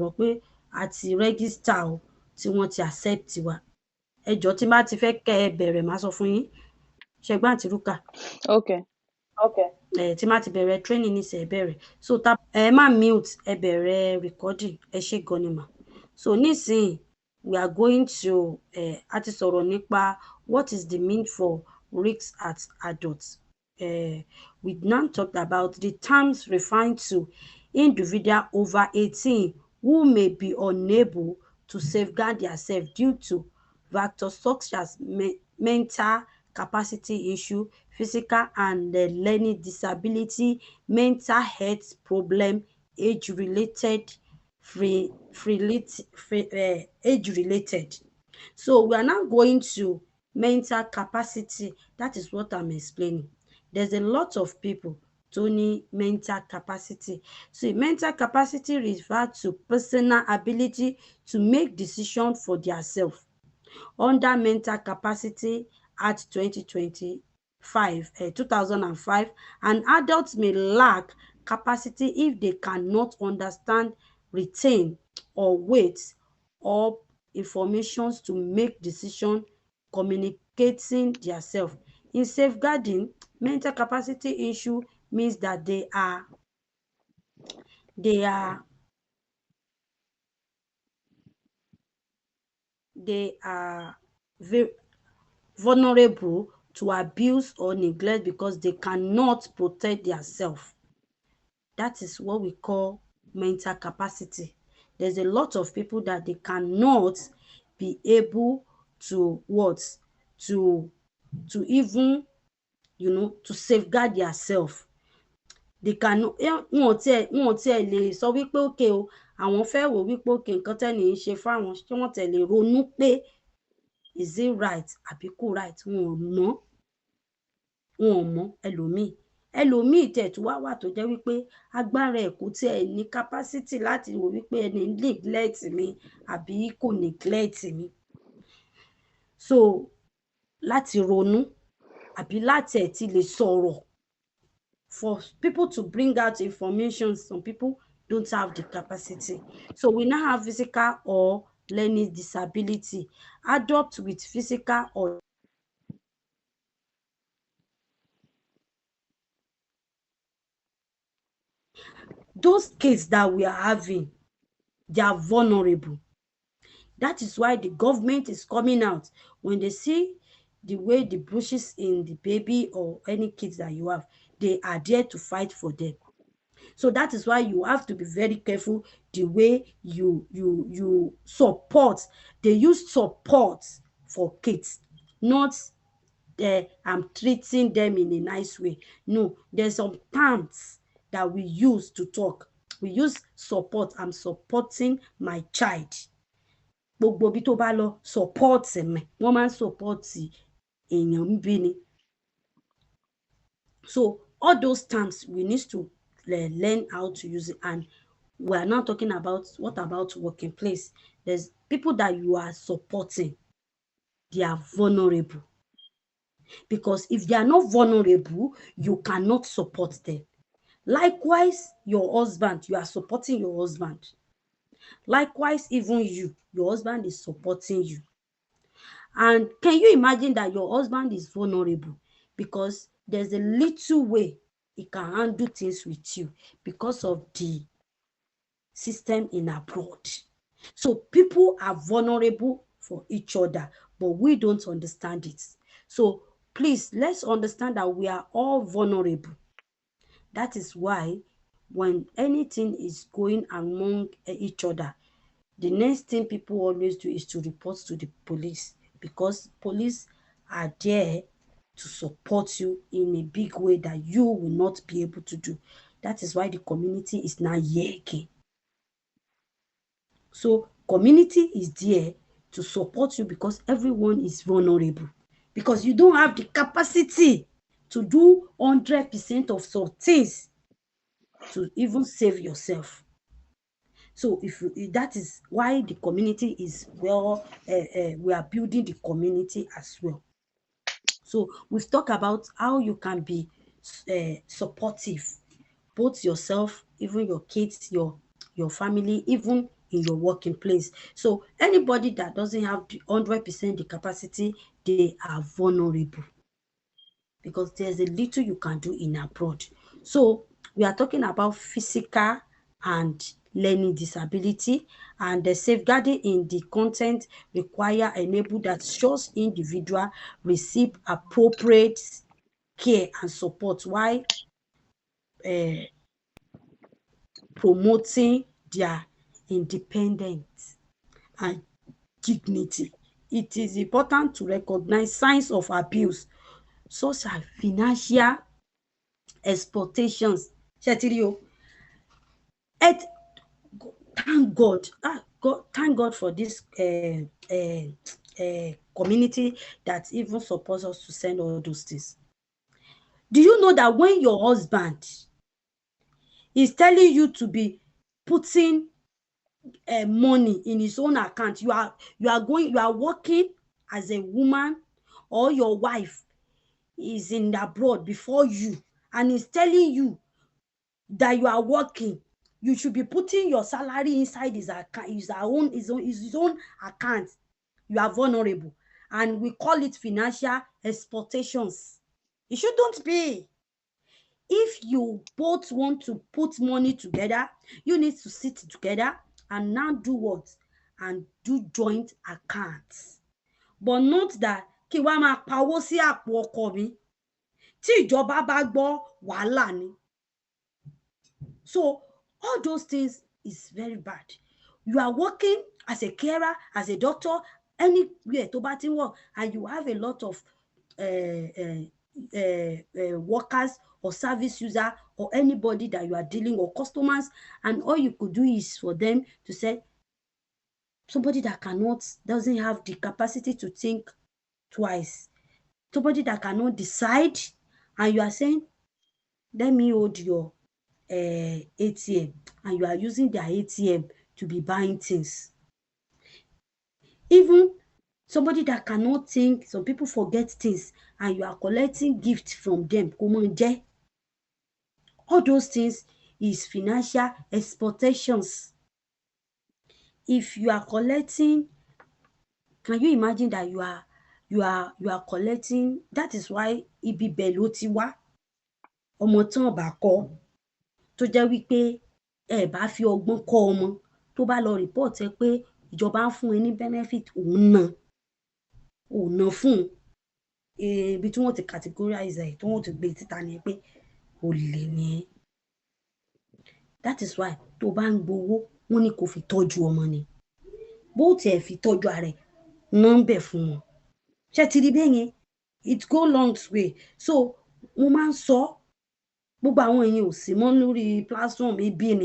rò pé a ti register o, tí wọ́n ti accept wa. Ẹ jọ̀ọ́ tí n bá ti fẹ́ kẹ́ ẹ bẹ̀rẹ̀ màá sọ fún yín. Ṣé ẹ gbọ́ àǹtí Rúkà? Okay. Tí n bá ti bẹ̀rẹ̀ training nísìnyí ẹ bẹ̀rẹ̀. So ẹ má mute, ẹ bẹ̀rẹ̀ recording. Ẹ ṣé gan ni mà. So nísìnyí we are going to a ti sọ̀rọ̀ nípa what is the mean for risks at adults. We now talked about the terms referring to individual over 18 who may be unable to safeguard themselves due to factors such as mental capacity issue, physical and learning disability, mental health problem, age-related, age-related. So we are now going to mental capacity. That is what I'm explaining. There's a lot of people tó ní mental capacity. So mental capacity refers to personal ability to make decisions for themselves. Under Mental Capacity Act 2005, an adult may lack capacity if they cannot understand, retain, or wait up information to make decisions, communicating themselves. In safeguarding, mental capacity issue means that they are very vulnerable to abuse or neglect because they cannot protect themselves. That is what we call mental capacity. There's a lot of people that they cannot be able to what? To even, to safeguard themselves. They cannot, wọn ò tiẹ̀ lè sọ wípé okay o, àwọn fẹ́ wò wípé okay nǹkan tẹ́ni yìí ṣe fáwọn, ṣé wọ́n tiẹ̀ lè ronú pé is it right àbí kò right? Wọn ò mọ̀ ẹlòmíì tiẹ̀ tún wà tó jẹ́ wípé agbára ẹ̀ kò tiẹ̀ ní capacity láti wò wípé ẹni neglect mi àbí kò neglect mi. So láti ronú àbí láti ẹ̀ ti lè sọ̀rọ̀. For people to bring out information, some people don't have the capacity. So we now have physical or learning disability. Adults with physical or those kids that we are having, they are vulnerable. That is why the government is coming out when they see the way the bruises in the baby or any kids that you have, they are there to fight for them. So that is why you have to be very careful the way you support. They use support for kids, not I'm treating them in a nice way. No, there's some terms that we use to talk. We use support. I'm supporting my child. Gbogbo bí tó bá lọ support mi, wọ́n máa ń support èèyàn ń bí ni. So all those terms we need to learn how to use it. And we are now talking about what about working place. There's people that you are supporting, they are vulnerable. Because if they are not vulnerable, you cannot support them. Likewise, your husband, you are supporting your husband. Likewise, even your husband is supporting you. And can you imagine that your husband is vulnerable because there's a little way he can handle things with you because of the system in abroad. So people are vulnerable for each other, but we don't understand it. So please, let's understand that we are all vulnerable. That is why when anything is going among each other, the next thing people always do is to report to the police, because police are there to support you in a big way that you will not be able to do. That is why the community is now here again. So community is there to support you because everyone is vulnerable. Because you don't have the capacity to do 100% of some things to even save yourself. So that is why the community is we are building the community as well. So we've talked about how you can be supportive, both yourself, even your kids, your family, even in your working place. So anybody that doesn't have the 100% the capacity, they are vulnerable because there's a little you can do in abroad. So we are talking about physical and learning disability, and the safeguarding in the content require enable that shows individual receive appropriate care and support while promoting their independence and dignity. It is important to recognize signs of abuse such as financial exploitations. Ṣé ti rí o? Thank God, thank God for this community that even supports us to send all those things. Do you know that when your husband is telling you to be putting money in his own account, you are working as a woman, or your wife is in abroad before you and is telling you that you are working, you should be putting your salary inside his account, his own account. You are vulnerable, and we call it financial exploitations. It shouldn't be. If you both want to put money together, you need to sit together and now do what? And do joint accounts. But not that kí wá máa pawó sí àpò ọkọ mi. Tí ìjọba bá gbọ́, wàhálà ni. So all those things is very bad. You are working as a carer, as a doctor, anywhere tó bá ti work, and you have a lot of workers or service user or anybody that you are dealing or customers, and all you could do is for them to say, somebody that doesn't have the capacity to think twice, somebody that cannot decide, and you are saying, let me hold your ATM, and you are using their ATM to be buying things. Even somebody that cannot think, some people forget things, and you are collecting gifts from them. All those things is financial exploitations. If you are collecting, can you imagine that you are collecting? That is why ibi bẹ̀ ló ti wá. Ọmọ tán bá kọ́, tó jẹ́ wípé ẹ bá fi ọgbọ́n kọ́ ọmọ, tó bá lọ report ẹ pé ìjọba ń fún ẹ ní benefit, òun ná fún ibi tí wọ́n ti categorize ẹ̀, tí wọ́n ti gbé títa ni pé olè ni ẹ́. That is why tó bá ń gbowó, wọ́n ní kó fi tọ́jú ọmọ ni. Bó tiẹ̀ fi tọ́jú ara ẹ̀, ná ń bẹ̀ fún wọn. Ṣé ti rí bẹ́ẹ̀ yẹn? It go long way. So mo máa ń sọ, gbogbo àwọn èèyàn ò sí mọ́ lórí platform ibi ni.